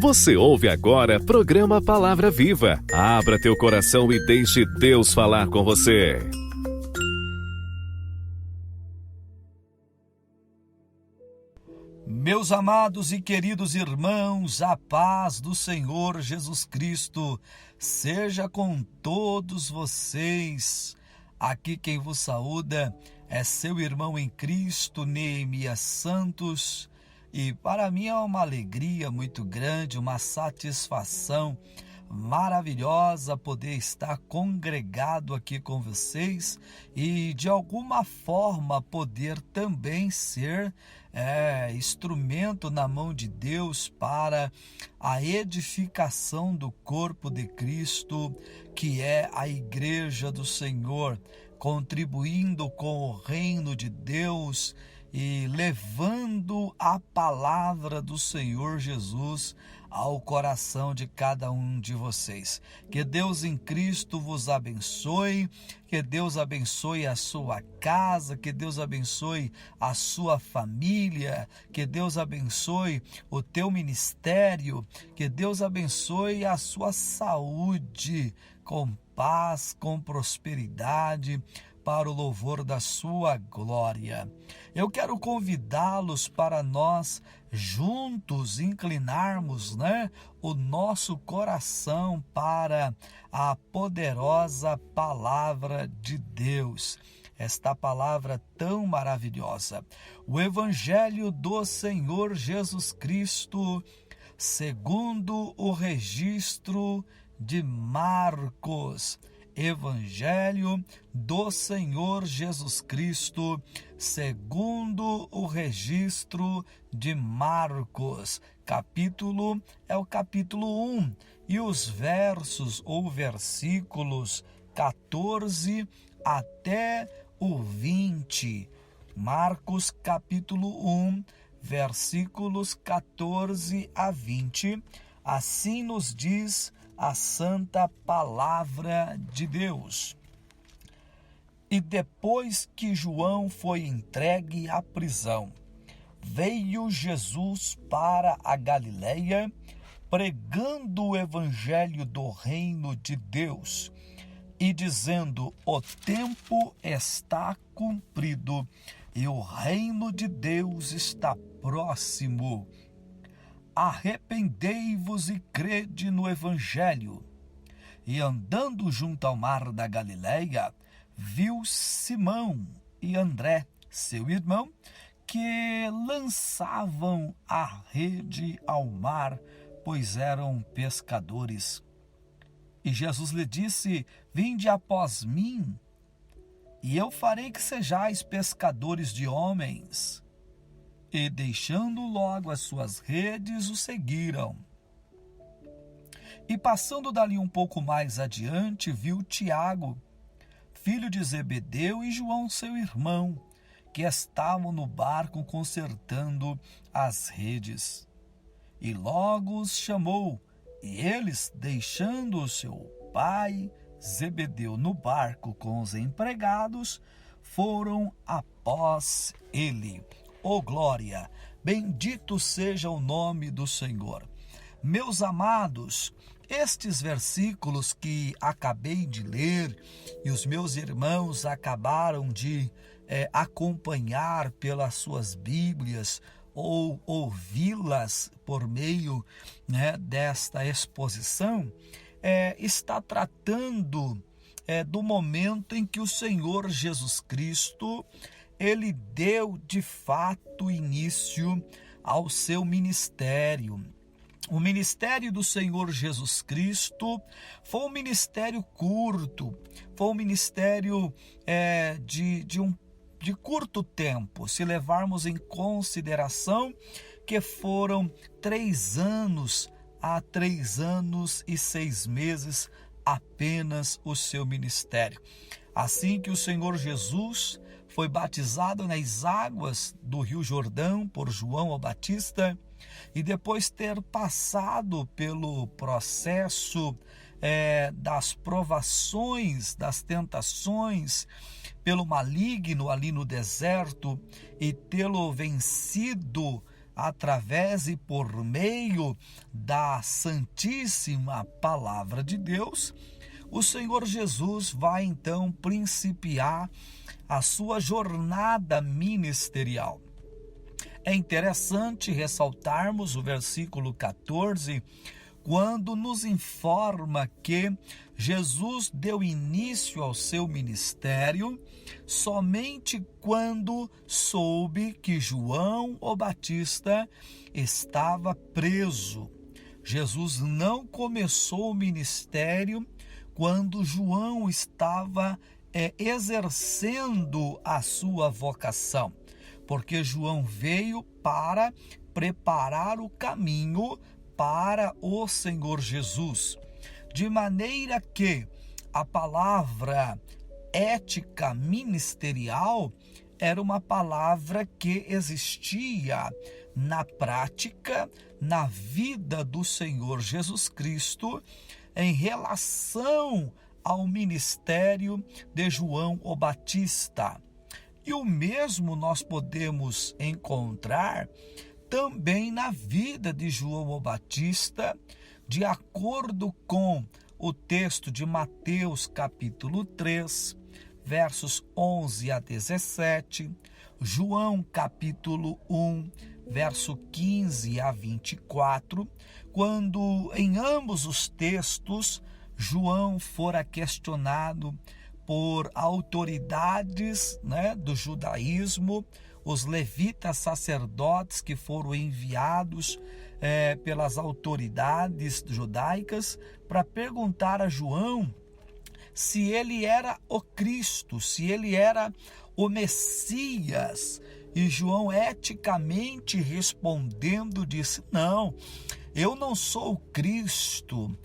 Você ouve agora programa Palavra Viva. Abra teu coração e deixe Deus falar com você. Meus amados e queridos irmãos, a paz do Senhor Jesus Cristo seja com todos vocês. Aqui quem vos saúda é seu irmão em Cristo, Neemias Santos. E para mim é uma alegria muito grande, uma satisfação maravilhosa poder estar congregado aqui com vocês e de alguma forma poder também ser instrumento na mão de Deus para a edificação do corpo de Cristo, que é a igreja do Senhor, contribuindo com o reino de Deus e levando a palavra do Senhor Jesus ao coração de cada um de vocês. Que Deus em Cristo vos abençoe, que Deus abençoe a sua casa, que Deus abençoe a sua família, que Deus abençoe o teu ministério, que Deus abençoe a sua saúde, com paz, com prosperidade, para o louvor da sua glória. Eu quero convidá-los para nós juntos inclinarmos, o nosso coração para a poderosa palavra de Deus. Esta palavra tão maravilhosa. O Evangelho do Senhor Jesus Cristo, segundo o registro de Marcos. Evangelho do Senhor Jesus Cristo, segundo o registro de Marcos. Capítulo é o capítulo 1 e os versos ou versículos 14 até o 20. Marcos capítulo 1, versículos 14 a 20. Assim nos diz a santa palavra de Deus. E depois que João foi entregue à prisão, veio Jesus para a Galileia, pregando o evangelho do reino de Deus e dizendo: o tempo está cumprido e o reino de Deus está próximo. Arrependei-vos e crede no Evangelho. E andando junto ao mar da Galileia, viu Simão e André, seu irmão, que lançavam a rede ao mar, pois eram pescadores. E Jesus lhe disse: vinde após mim, e eu farei que sejais pescadores de homens. E deixando logo as suas redes, o seguiram. E passando dali um pouco mais adiante, viu Tiago, filho de Zebedeu, e João, seu irmão, que estavam no barco consertando as redes. E logo os chamou, e eles, deixando o seu pai Zebedeu no barco com os empregados, foram após ele. Oh glória, bendito seja o nome do Senhor. Meus amados, estes versículos que acabei de ler e os meus irmãos acabaram de acompanhar pelas suas Bíblias ou ouvi-las por meio desta exposição, está tratando do momento em que o Senhor Jesus Cristo ele deu de fato início ao seu ministério. O ministério do Senhor Jesus Cristo foi um ministério curto, foi um ministério de curto tempo, se levarmos em consideração que foram 3 anos a 3 anos e 6 meses apenas o seu ministério. Assim que o Senhor Jesus foi batizado nas águas do Rio Jordão por João o Batista, e depois ter passado pelo processo das provações, das tentações, pelo maligno ali no deserto, e tê-lo vencido através e por meio da Santíssima Palavra de Deus, o Senhor Jesus vai então principiar a sua jornada ministerial. É interessante ressaltarmos o versículo 14, quando nos informa que Jesus deu início ao seu ministério somente quando soube que João o Batista estava preso. Jesus não começou o ministério quando João estava exercendo a sua vocação, porque João veio para preparar o caminho para o Senhor Jesus, de maneira que a palavra ética ministerial era uma palavra que existia na prática, na vida do Senhor Jesus Cristo, em relação ao ministério de João o Batista. E o mesmo nós podemos encontrar também na vida de João o Batista, de acordo com o texto de Mateus capítulo 3, versos 11 a 17, João capítulo 1, verso 15 a 24, quando em ambos os textos João fora questionado por autoridades, do judaísmo, os levitas sacerdotes que foram enviados pelas autoridades judaicas para perguntar a João se ele era o Cristo, se ele era o Messias. E João eticamente respondendo disse: não, eu não sou o Cristo.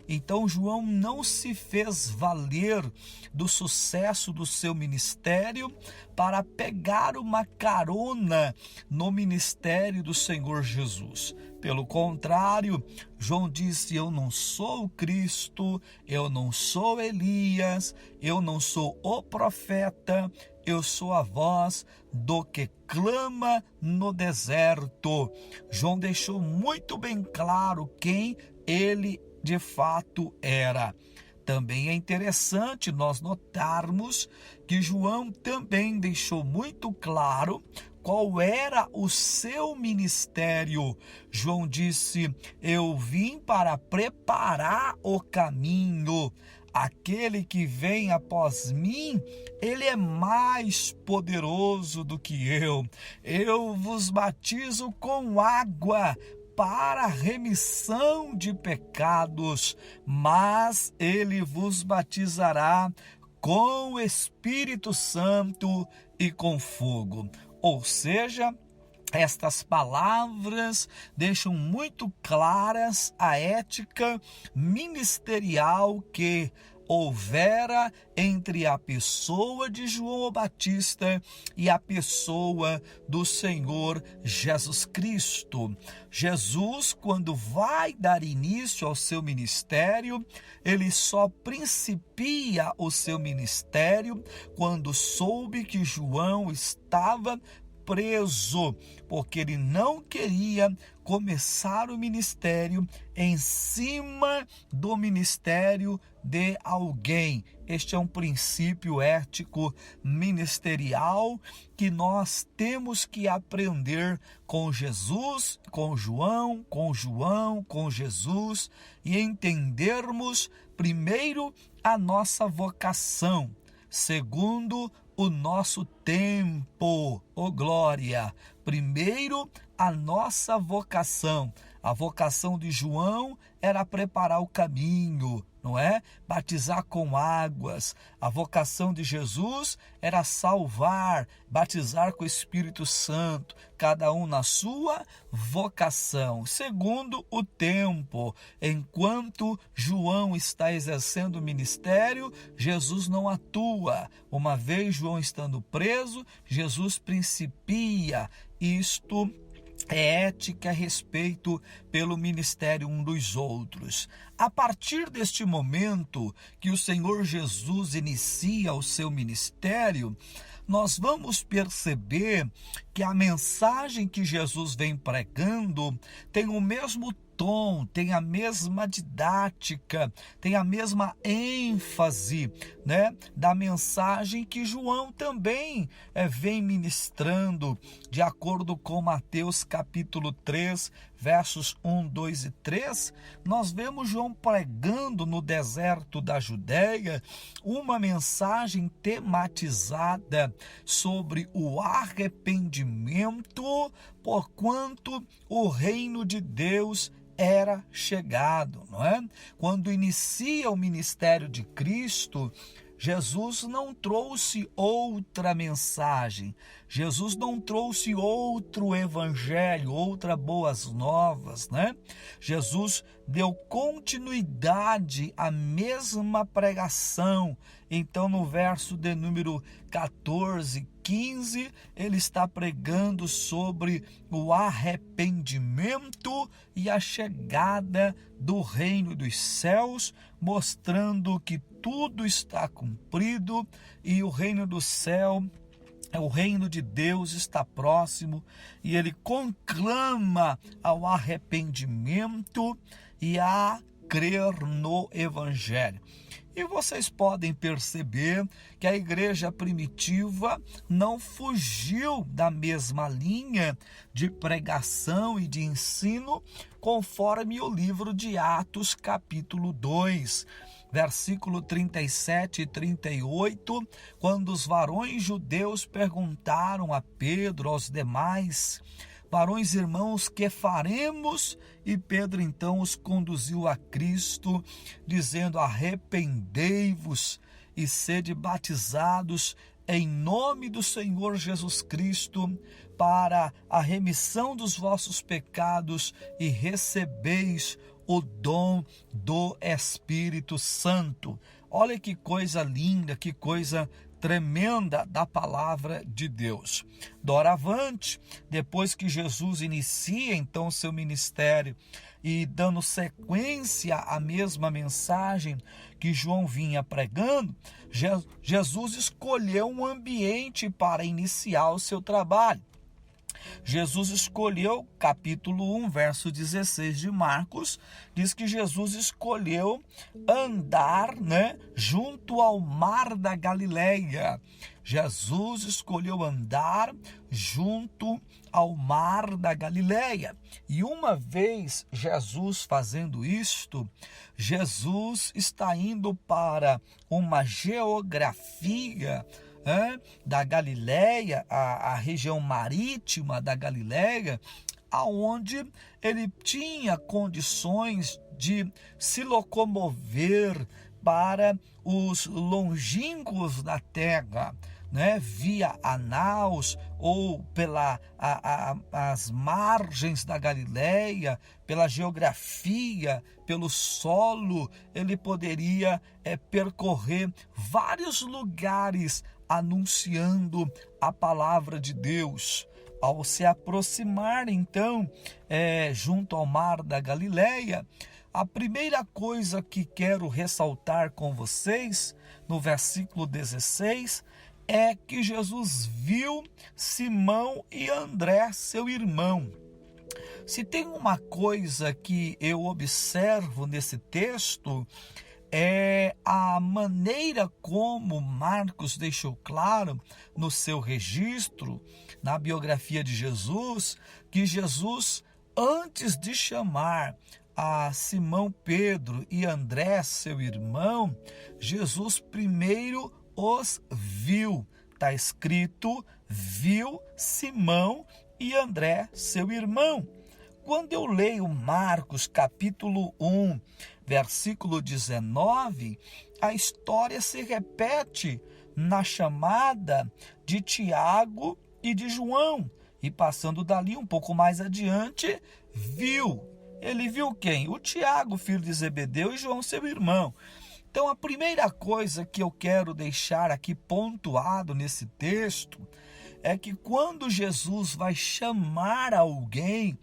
Então João não se fez valer do sucesso do seu ministério para pegar uma carona no ministério do Senhor Jesus. Pelo contrário, João disse: eu não sou o Cristo, eu não sou Elias, eu não sou o profeta, eu sou a voz do que clama no deserto. João deixou muito bem claro quem ele de fato era. Também é interessante nós notarmos que João também deixou muito claro qual era o seu ministério. João disse: eu vim para preparar o caminho. Aquele que vem após mim, ele é mais poderoso do que eu. Eu vos batizo com água para remissão de pecados, mas ele vos batizará com o Espírito Santo e com fogo. Ou seja, estas palavras deixam muito claras a ética ministerial que houvera entre a pessoa de João o Batista e a pessoa do Senhor Jesus Cristo. Jesus, quando vai dar início ao seu ministério, ele só principia o seu ministério quando soube que João estava preso, porque ele não queria começar o ministério em cima do ministério de alguém. Este é um princípio ético ministerial que nós temos que aprender com Jesus, com João, com Jesus, e entendermos primeiro a nossa vocação, segundo o nosso tempo, glória. Primeiro, a nossa vocação. A vocação de João era preparar o caminho, não é? Batizar com águas. A vocação de Jesus era salvar, batizar com o Espírito Santo, cada um na sua vocação. Segundo, o tempo. Enquanto João está exercendo o ministério, Jesus não atua. Uma vez João estando preso, Jesus principia. Isto é ética a respeito pelo ministério um dos outros. A partir deste momento que o Senhor Jesus inicia o seu ministério, nós vamos perceber que a mensagem que Jesus vem pregando tem o mesmo tom, tem a mesma didática, tem a mesma ênfase, né, da mensagem que João também vem ministrando, de acordo com Mateus capítulo 3, versos 1, 2 e 3, nós vemos João pregando no deserto da Judéia uma mensagem tematizada sobre o arrependimento, porquanto o reino de Deus era chegado, não é? Quando inicia o ministério de Cristo, Jesus não trouxe outra mensagem, Jesus não trouxe outro evangelho, outra boas novas, né? Jesus deu continuidade à mesma pregação. Então, no verso de número 14, 15, ele está pregando sobre o arrependimento e a chegada do reino dos céus, mostrando que tudo está cumprido e o reino do céu, o reino de Deus está próximo, e ele conclama ao arrependimento e a crer no evangelho. E vocês podem perceber que a igreja primitiva não fugiu da mesma linha de pregação e de ensino, conforme o livro de Atos, capítulo 2, versículo 37 e 38, quando os varões judeus perguntaram a Pedro, aos demais: varões irmãos, que faremos? E Pedro então os conduziu a Cristo, dizendo: arrependei-vos e sede batizados em nome do Senhor Jesus Cristo, para a remissão dos vossos pecados, e recebeis o dom do Espírito Santo. Olha que coisa linda, que coisa tremenda da palavra de Deus. Doravante, depois que Jesus inicia então seu ministério e dando sequência à mesma mensagem que João vinha pregando, Jesus escolheu um ambiente para iniciar o seu trabalho. Jesus escolheu, capítulo 1, verso 16 de Marcos, diz que Jesus escolheu andar, junto ao mar da Galileia. Jesus escolheu andar junto ao mar da Galileia. E uma vez Jesus fazendo isto, Jesus está indo para uma geografia da Galileia, a região marítima da Galileia, aonde ele tinha condições de se locomover para os longínquos da terra, via a naus ou as margens da Galileia, pela geografia, pelo solo, ele poderia percorrer vários lugares anunciando a palavra de Deus. Ao se aproximar então junto ao mar da Galileia, a primeira coisa que quero ressaltar com vocês no versículo 16 é que Jesus viu Simão e André, seu irmão. Se tem uma coisa que eu observo nesse texto, é a maneira como Marcos deixou claro no seu registro, na biografia de Jesus, que Jesus, antes de chamar a Simão Pedro e André, seu irmão, Jesus primeiro os viu. Está escrito: viu Simão e André, seu irmão. Quando eu leio Marcos capítulo 1, versículo 19, a história se repete na chamada de Tiago e de João. E passando dali um pouco mais adiante, viu. Ele viu quem? O Tiago, filho de Zebedeu, e João, seu irmão. Então, a primeira coisa que eu quero deixar aqui pontuado nesse texto é que quando Jesus vai chamar alguém,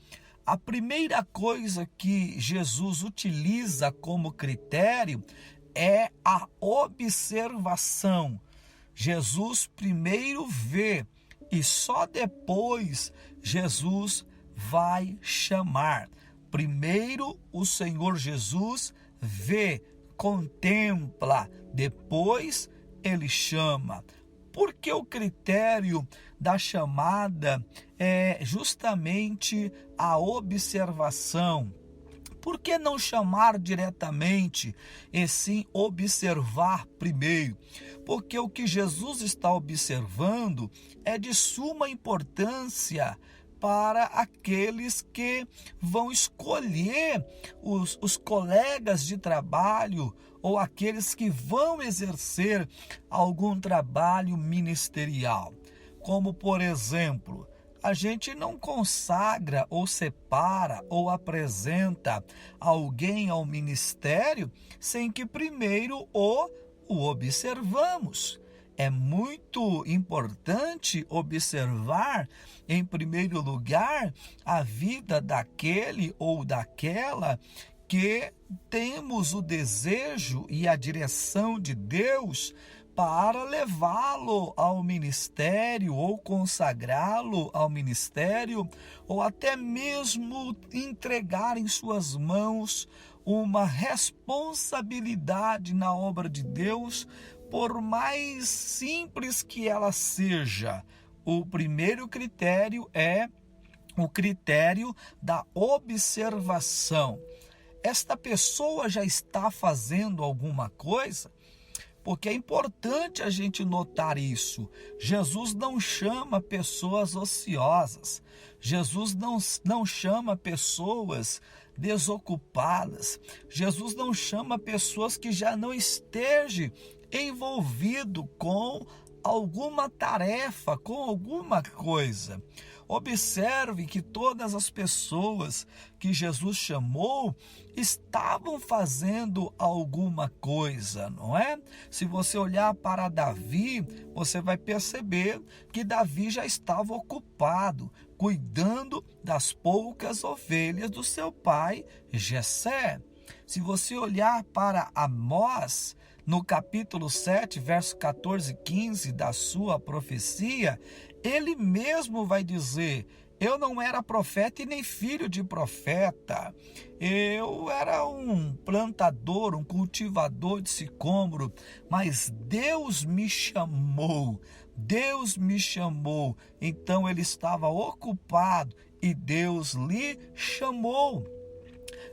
a primeira coisa que Jesus utiliza como critério é a observação. Jesus primeiro vê e só depois Jesus vai chamar. Primeiro o Senhor Jesus vê, contempla, depois ele chama. Porque o critério da chamada é justamente a observação. Por que não chamar diretamente e sim observar primeiro? Porque o que Jesus está observando é de suma importância para aqueles que vão escolher os colegas de trabalho ou aqueles que vão exercer algum trabalho ministerial. Como, por exemplo, a gente não consagra ou separa ou apresenta alguém ao ministério sem que primeiro o observamos. É muito importante observar, em primeiro lugar, a vida daquele ou daquela que temos o desejo e a direção de Deus para levá-lo ao ministério ou consagrá-lo ao ministério ou até mesmo entregar em suas mãos uma responsabilidade na obra de Deus, por mais simples que ela seja. O primeiro critério é o critério da observação. Esta pessoa já está fazendo alguma coisa? Porque é importante a gente notar isso. Jesus não chama pessoas ociosas. Jesus não chama pessoas desocupadas. Jesus não chama pessoas que já não estejam envolvido com alguma tarefa, com alguma coisa. Observe que todas as pessoas que Jesus chamou estavam fazendo alguma coisa, não é? Se você olhar para Davi, você vai perceber que Davi já estava ocupado, cuidando das poucas ovelhas do seu pai Jessé. Se você olhar para Amós, no capítulo 7, verso 14 e 15 da sua profecia, ele mesmo vai dizer: eu não era profeta e nem filho de profeta. Eu era um plantador, um cultivador de sicômoro, mas Deus me chamou. Deus me chamou. Então ele estava ocupado e Deus lhe chamou.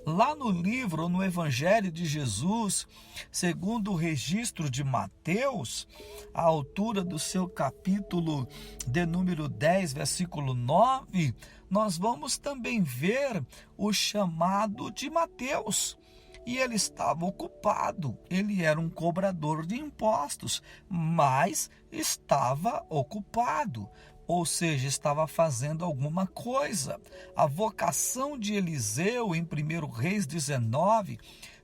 Lá no livro, no Evangelho de Jesus, segundo o registro de Mateus, à altura do seu capítulo de número 10, versículo 9, nós vamos também ver o chamado de Mateus. E ele estava ocupado, ele era um cobrador de impostos, mas estava ocupado. Ou seja, estava fazendo alguma coisa. A vocação de Eliseu, em 1 Reis 19,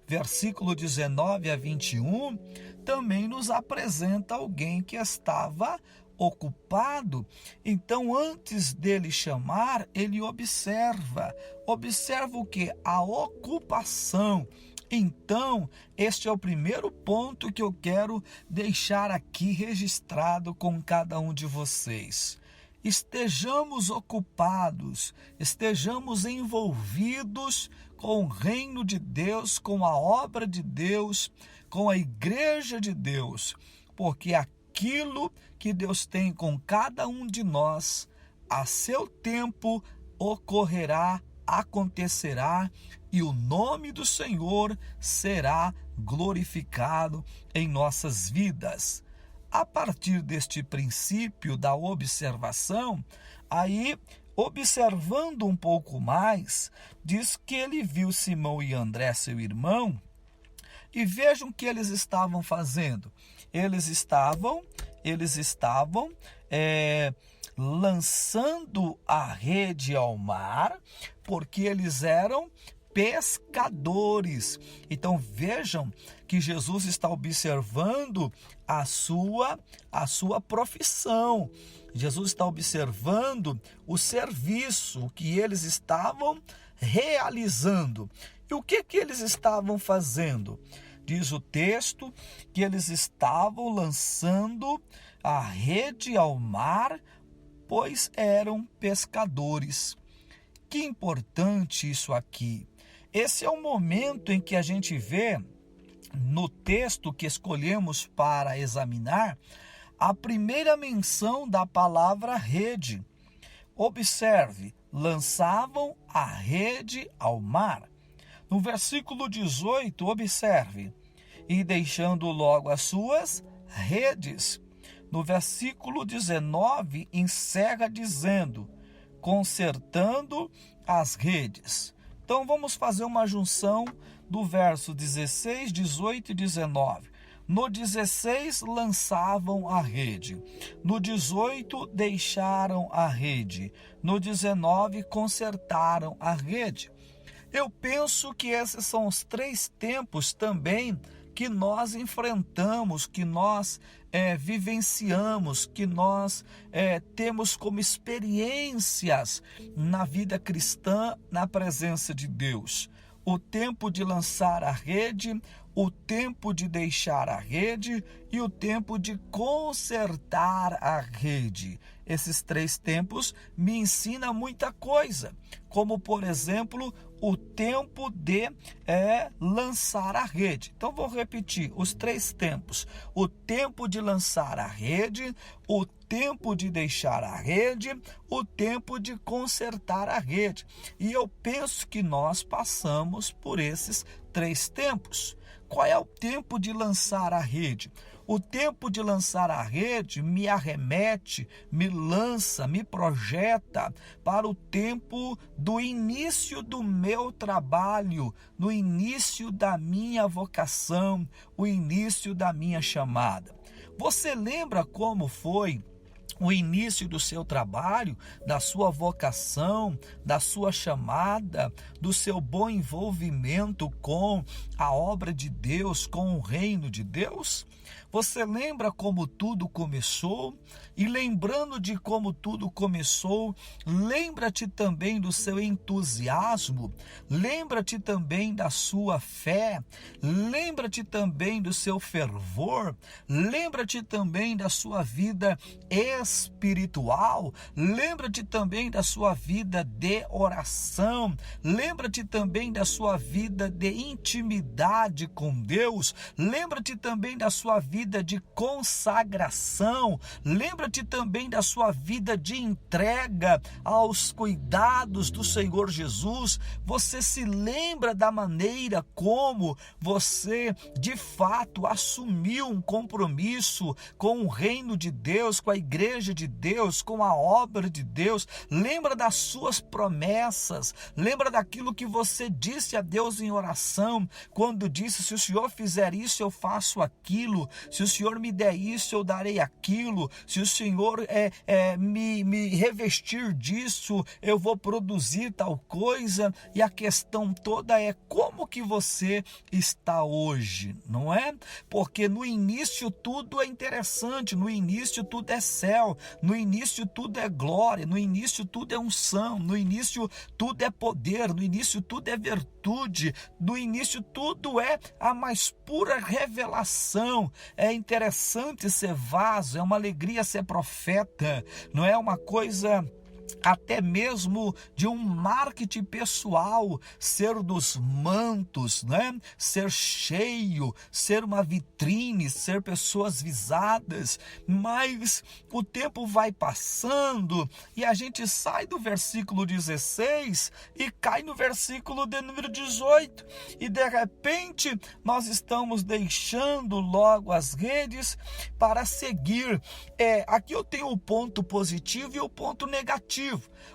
versículo 19 a 21, também nos apresenta alguém que estava ocupado. Então, antes dele chamar, ele observa. Observa o que? A ocupação. Então, este é o primeiro ponto que eu quero deixar aqui registrado com cada um de vocês. Estejamos ocupados, estejamos envolvidos com o reino de Deus, com a obra de Deus, com a igreja de Deus, porque aquilo que Deus tem com cada um de nós, a seu tempo ocorrerá, acontecerá, e o nome do Senhor será glorificado em nossas vidas. A partir deste princípio da observação, aí, observando um pouco mais, diz que ele viu Simão e André, seu irmão, e vejam o que eles estavam fazendo. Eles estavam lançando a rede ao mar, porque eles eram pescadores. Então vejam que Jesus está observando a sua profissão. Jesus está observando o serviço que eles estavam realizando. E o que eles estavam fazendo? Diz o texto que eles estavam lançando a rede ao mar pois eram pescadores. Que importante isso aqui. Esse é o momento em que a gente vê, no texto que escolhemos para examinar, a primeira menção da palavra rede. Observe, lançavam a rede ao mar. No versículo 18, observe, e deixando logo as suas redes. No versículo 19, encerra dizendo, consertando as redes. Então vamos fazer uma junção do verso 16, 18 e 19. No 16 lançavam a rede, no 18 deixaram a rede, no 19 consertaram a rede. Eu penso que esses são os 3 tempos também que nós enfrentamos, que nós vivenciamos, que nós temos como experiências na vida cristã, na presença de Deus. O tempo de lançar a rede, o tempo de deixar a rede e o tempo de consertar a rede. Esses 3 tempos me ensinam muita coisa, como por exemplo, o tempo de lançar a rede. Então vou repetir os 3 tempos. O tempo de lançar a rede, o tempo de deixar a rede, o tempo de consertar a rede. E eu penso que nós passamos por esses 3 tempos. Qual é o tempo de lançar a rede? O tempo de lançar a rede me arremete, me lança, me projeta para o tempo do início do meu trabalho, no início da minha vocação, o início da minha chamada. Você lembra como foi o início do seu trabalho, da sua vocação, da sua chamada, do seu bom envolvimento com a obra de Deus, com o reino de Deus? Você lembra como tudo começou? E lembrando de como tudo começou, lembra-te também do seu entusiasmo, lembra-te também da sua fé, lembra-te também do seu fervor, lembra-te também da sua vida espiritual, lembra-te também da sua vida de oração, lembra-te também da sua vida de intimidade com Deus, lembra-te também da sua vida de consagração, lembra-te também da sua vida de entrega aos cuidados do Senhor Jesus. Você se lembra da maneira como você de fato assumiu um compromisso com o reino de Deus, com a igreja de Deus, com a obra de Deus? Lembra das suas promessas, lembra daquilo que você disse a Deus em oração, quando disse, se o Senhor fizer isso, eu faço aquilo, se o Senhor me der isso, eu darei aquilo, se o Senhor me revestir disso, eu vou produzir tal coisa. E a questão toda é como que você está hoje, não é? Porque no início tudo é interessante, no início tudo é céu, no início tudo é glória, no início tudo é unção, no início tudo é poder, no início tudo é virtude, no início tudo é a mais pura revelação. É interessante ser vaso, é uma alegria ser profeta, não é uma coisa até mesmo de um marketing pessoal, ser dos mantos, né? Ser cheio, ser uma vitrine, ser pessoas visadas. Mas o tempo vai passando e a gente sai do versículo 16 e cai no versículo de número 18, e de repente nós estamos deixando logo as redes para seguir. Aqui eu tenho o ponto positivo e o ponto negativo.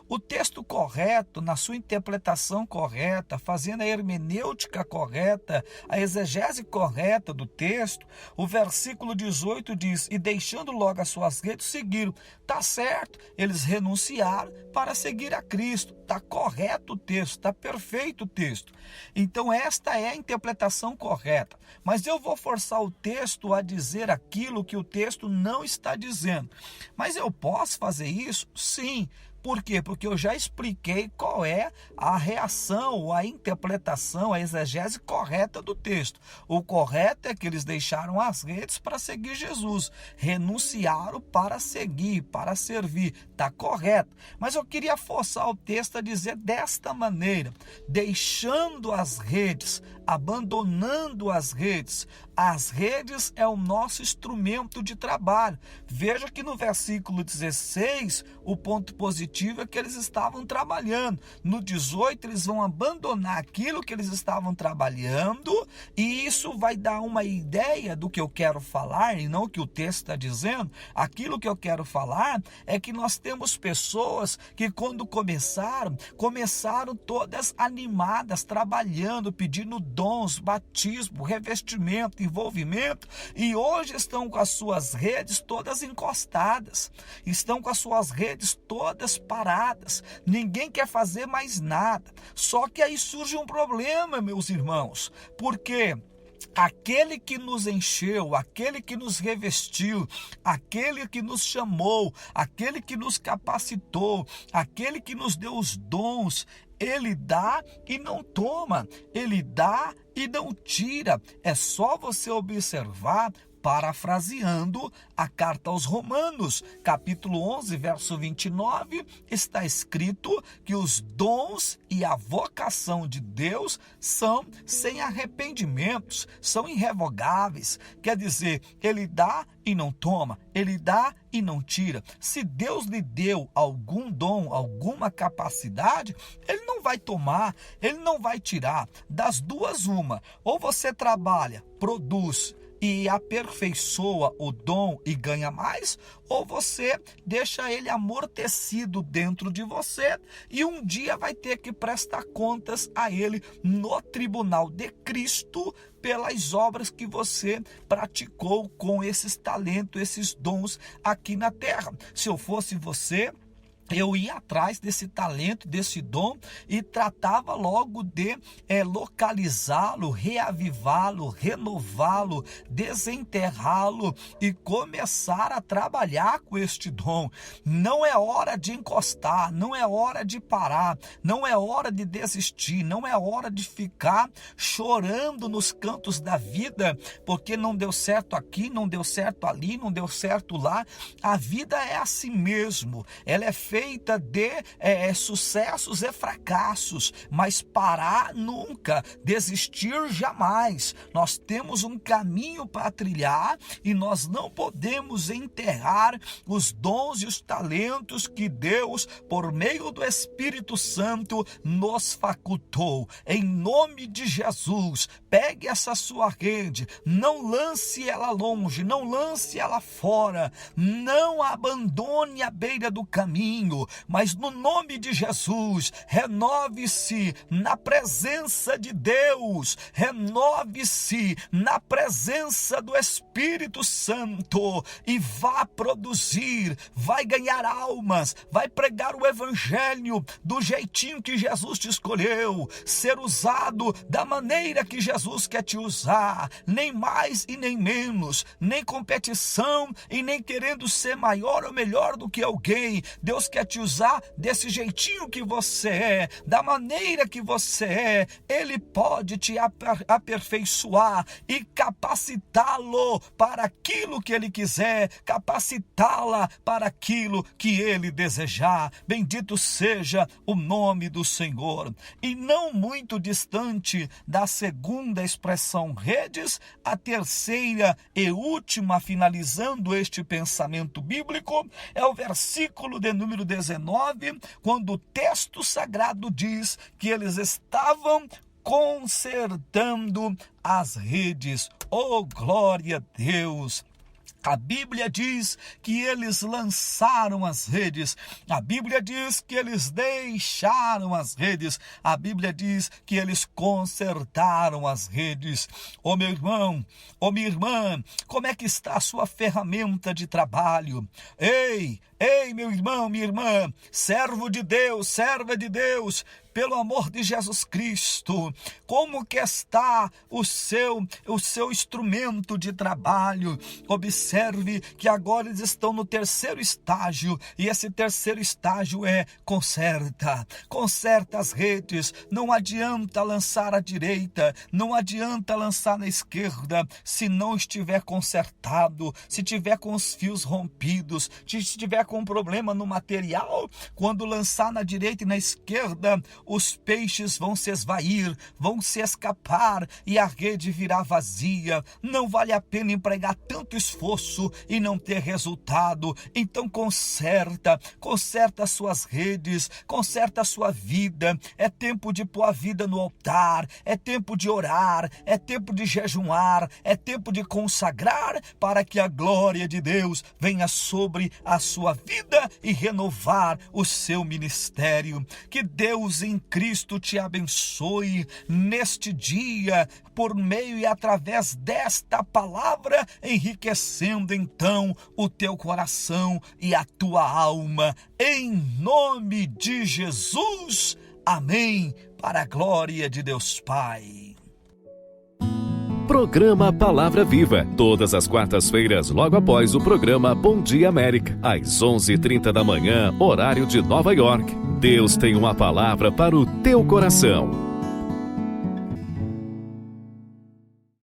O texto correto, na sua interpretação correta, fazendo a hermenêutica correta, a exegese correta do texto, o versículo 18 diz, e deixando logo as suas redes, seguiram. Está certo, eles renunciaram para seguir a Cristo. Está correto o texto, está perfeito o texto. Então esta é a interpretação correta. Mas eu vou forçar o texto a dizer aquilo que o texto não está dizendo. Mas eu posso fazer isso? Sim. Por quê? Porque eu já expliquei qual é a reação, a interpretação, a exegese correta do texto. O correto é que eles deixaram as redes para seguir Jesus, renunciaram para seguir, para servir. Está correto. Mas eu queria forçar o texto a dizer desta maneira: deixando as redes, abandonando as redes. As redes é o nosso instrumento de trabalho. Veja que no versículo 16, o ponto positivo é que eles estavam trabalhando. No 18, eles vão abandonar aquilo que eles estavam trabalhando, e isso vai dar uma ideia do que eu quero falar, e não o que o texto está dizendo. Aquilo que eu quero falar é que nós temos pessoas que, quando começaram todas animadas, trabalhando, pedindo dons, batismo, revestimento, envolvimento, e hoje estão com as suas redes todas encostadas, estão com as suas redes todas paradas, ninguém quer fazer mais nada. Só que aí surge um problema, meus irmãos, porque aquele que nos encheu, aquele que nos revestiu, aquele que nos chamou, aquele que nos capacitou, aquele que nos deu os dons, ele dá e não toma, ele dá e não tira. É só você observar, parafraseando a carta aos Romanos, capítulo 11, verso 29, está escrito que os dons e a vocação de Deus são sem arrependimentos, são irrevogáveis. Quer dizer, ele dá e não toma, ele dá e não tira. Se Deus lhe deu algum dom, alguma capacidade, ele não vai tomar, ele não vai tirar. Das duas, uma: ou você trabalha, produz e aperfeiçoa o dom e ganha mais, ou você deixa ele amortecido dentro de você e um dia vai ter que prestar contas a ele no tribunal de Cristo pelas obras que você praticou com esses talentos, esses dons aqui na terra. Se eu fosse você, eu ia atrás desse talento, desse dom, e tratava logo de localizá-lo, reavivá-lo, renová-lo, desenterrá-lo e começar a trabalhar com este dom. Não é hora de encostar, não é hora de parar, não é hora de desistir, não é hora de ficar chorando nos cantos da vida, porque não deu certo aqui, não deu certo ali, não deu certo lá. A vida é assim mesmo, ela é feita de sucessos e fracassos, mas parar nunca, desistir jamais. Nós temos um caminho para trilhar e nós não podemos enterrar os dons e os talentos que Deus, por meio do Espírito Santo, nos facultou. Em nome de Jesus, pegue essa sua rede, não lance ela longe, não lance ela fora, não a abandone à beira do caminho, mas no nome de Jesus, renove-se na presença de Deus, renove-se na presença do Espírito Santo e vá produzir, vai ganhar almas, vai pregar o evangelho do jeitinho que Jesus te escolheu, ser usado da maneira que Jesus quer te usar, nem mais e nem menos, nem competição e nem querendo ser maior ou melhor do que alguém. Deus quer te usar desse jeitinho que você é, da maneira que você é. Ele pode te aperfeiçoar e capacitá-lo para aquilo que ele quiser, capacitá-la para aquilo que ele desejar. Bendito seja o nome do Senhor. E não muito distante da segunda expressão redes, a terceira e última, finalizando este pensamento bíblico, é o versículo de número 19, quando o texto sagrado diz que eles estavam consertando as redes. Oh, glória a Deus! A Bíblia diz que eles lançaram as redes, a Bíblia diz que eles deixaram as redes, a Bíblia diz que eles consertaram as redes. Ô meu irmão, ô minha irmã, como é que está a sua ferramenta de trabalho? Ei, meu irmão, minha irmã, servo de Deus, serva de Deus, pelo amor de Jesus Cristo, como que está o seu instrumento de trabalho. Observe que agora eles estão no terceiro estágio, e esse terceiro estágio é conserta as redes. Não adianta lançar à direita, não adianta lançar na esquerda, se não estiver consertado, se tiver com os fios rompidos, se estiver com um problema no material. Quando lançar na direita e na esquerda, os peixes vão se esvair, vão se escapar e a rede virá vazia. Não vale a pena empregar tanto esforço e não ter resultado. Então conserta as suas redes, conserta a sua vida. É tempo de pôr a vida no altar, é tempo de orar, é tempo de jejuar, é tempo de consagrar, para que a glória de Deus venha sobre a sua vida e renovar o seu ministério. Que Deus em Cristo te abençoe neste dia, por meio e através desta palavra, enriquecendo então o teu coração e a tua alma, em nome de Jesus, amém, para a glória de Deus Pai. Programa Palavra Viva, todas as quartas-feiras, logo após o programa Bom Dia América, às 11h30 da manhã, horário de Nova York. Deus tem uma palavra para o teu coração.